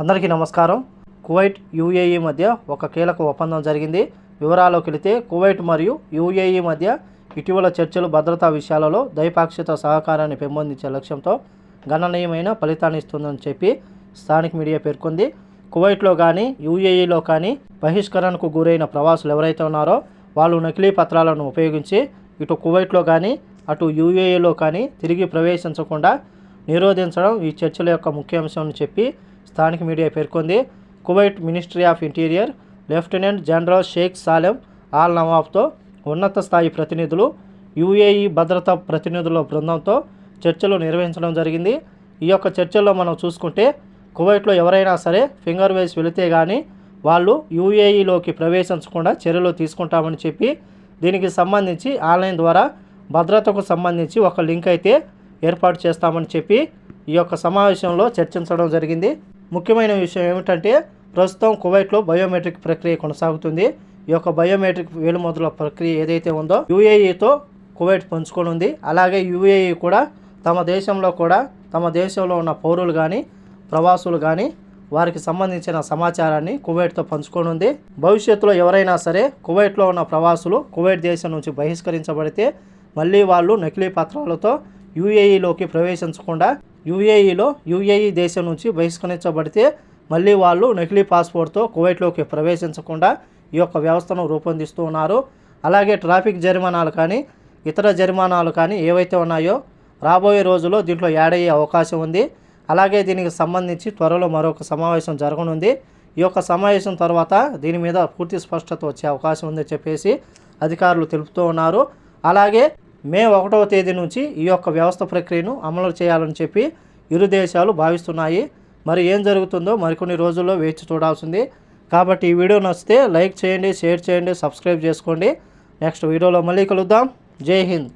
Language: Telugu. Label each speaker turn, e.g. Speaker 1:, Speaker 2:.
Speaker 1: అందరికీ నమస్కారం. కువైట్ యూఏఈ మధ్య ఒక కీలక ఒప్పందం జరిగింది. వివరాల్లోకి వెళితే కువైట్ మరియు యూఏఈ మధ్య ఇటీవల చర్చలు భద్రతా విషయాలలో ద్వైపాక్షిక సహకారాన్ని పెంపొందించే లక్ష్యంతో గణనీయమైన ఫలితాన్ని ఇస్తుందని చెప్పి స్థానిక మీడియా పేర్కొంది. కువైట్లో కానీ యూఏఈలో కానీ బహిష్కరణకు గురైన ప్రవాసులు ఎవరైతే ఉన్నారో వాళ్ళు నకిలీ పత్రాలను ఉపయోగించి ఇటు కువైట్లో కానీ అటు యూఏఈలో కానీ తిరిగి ప్రవేశించకుండా నిరోధించడం ఈ చర్చల యొక్క ముఖ్య అంశం అని చెప్పి స్థానిక మీడియా పేర్కొంది. Kuwait ministry of interior lieutenant general Sheikh Salem al నవాబ్తో ఉన్నత స్థాయి ప్రతినిధులు యూఏఈ భద్రతా ప్రతినిధుల బృందంతో చర్చలు నిర్వహించడం జరిగింది. ఈ యొక్క చర్చల్లో మనం చూసుకుంటే కువైట్లో ఎవరైనా సరే ఫింగర్ వేసి వెళితే కానీ వాళ్ళు యూఏఈలోకి ప్రవేశించకుండా చర్యలు తీసుకుంటామని చెప్పి దీనికి సంబంధించి ఆన్లైన్ ద్వారా భద్రతకు సంబంధించి ఒక లింక్ అయితే ఏర్పాటు చేస్తామని చెప్పి ఈ యొక్క సమావేశంలో చర్చించడం జరిగింది. ముఖ్యమైన విషయం ఏమిటంటే ప్రస్తుతం కువైట్లో బయోమెట్రిక్ ప్రక్రియ కొనసాగుతుంది. ఈ యొక్క బయోమెట్రిక్ వేలిముద్రల ప్రక్రియ ఏదైతే ఉందో యూఏఈతో కువైట్ పంచుకోనుంది. అలాగే యూఏఈ కూడా తమ దేశంలో ఉన్న పౌరులు కానీ ప్రవాసులు కానీ వారికి సంబంధించిన సమాచారాన్ని కువైట్తో పంచుకోనుంది. భవిష్యత్తులో ఎవరైనా సరే కువైట్లో ఉన్న ప్రవాసులు కువైట్ దేశం నుంచి బహిష్కరించబడితే మళ్ళీ వాళ్ళు నకిలీ పత్రాలతో యూఏఈలోకి ప్రవేశించకుండా యూఏఈ దేశం నుంచి బహిష్కరించబడితే మళ్ళీ వాళ్ళు నకిలీ పాస్పోర్ట్తో కువైట్లోకి ప్రవేశించకుండా ఈ యొక్క వ్యవస్థను రూపొందిస్తూ ఉన్నారు. అలాగే ట్రాఫిక్ జరిమానాలు కానీ ఇతర జరిమానాలు కానీ ఏవైతే ఉన్నాయో రాబోయే రోజుల్లో దీంట్లో యాడ్ అయ్యే అవకాశం ఉంది. అలాగే దీనికి సంబంధించి త్వరలో మరొక సమావేశం జరగనుంది. ఈ యొక్క సమావేశం తర్వాత దీని మీద పూర్తి స్పష్టత వచ్చే అవకాశం ఉందని చెప్పేసి అధికారులు తెలుపుతూ ఉన్నారు. అలాగే మే 1వ తేదీ నుంచి ఈ యొక్క వ్యవస్థ ప్రక్రియను అమలు చేయాలని చెప్పి ఇరు దేశాలు భావిస్తున్నాయి. మరి ఏం జరుగుతుందో మరికొన్ని రోజుల్లో వేచి చూడాల్సింది. కాబట్టి ఈ వీడియో నచ్చితే లైక్ చేయండి, షేర్ చేయండి, సబ్స్క్రైబ్ చేసుకోండి. నెక్స్ట్ వీడియోలో మళ్ళీ కలుద్దాం. జై హింద్.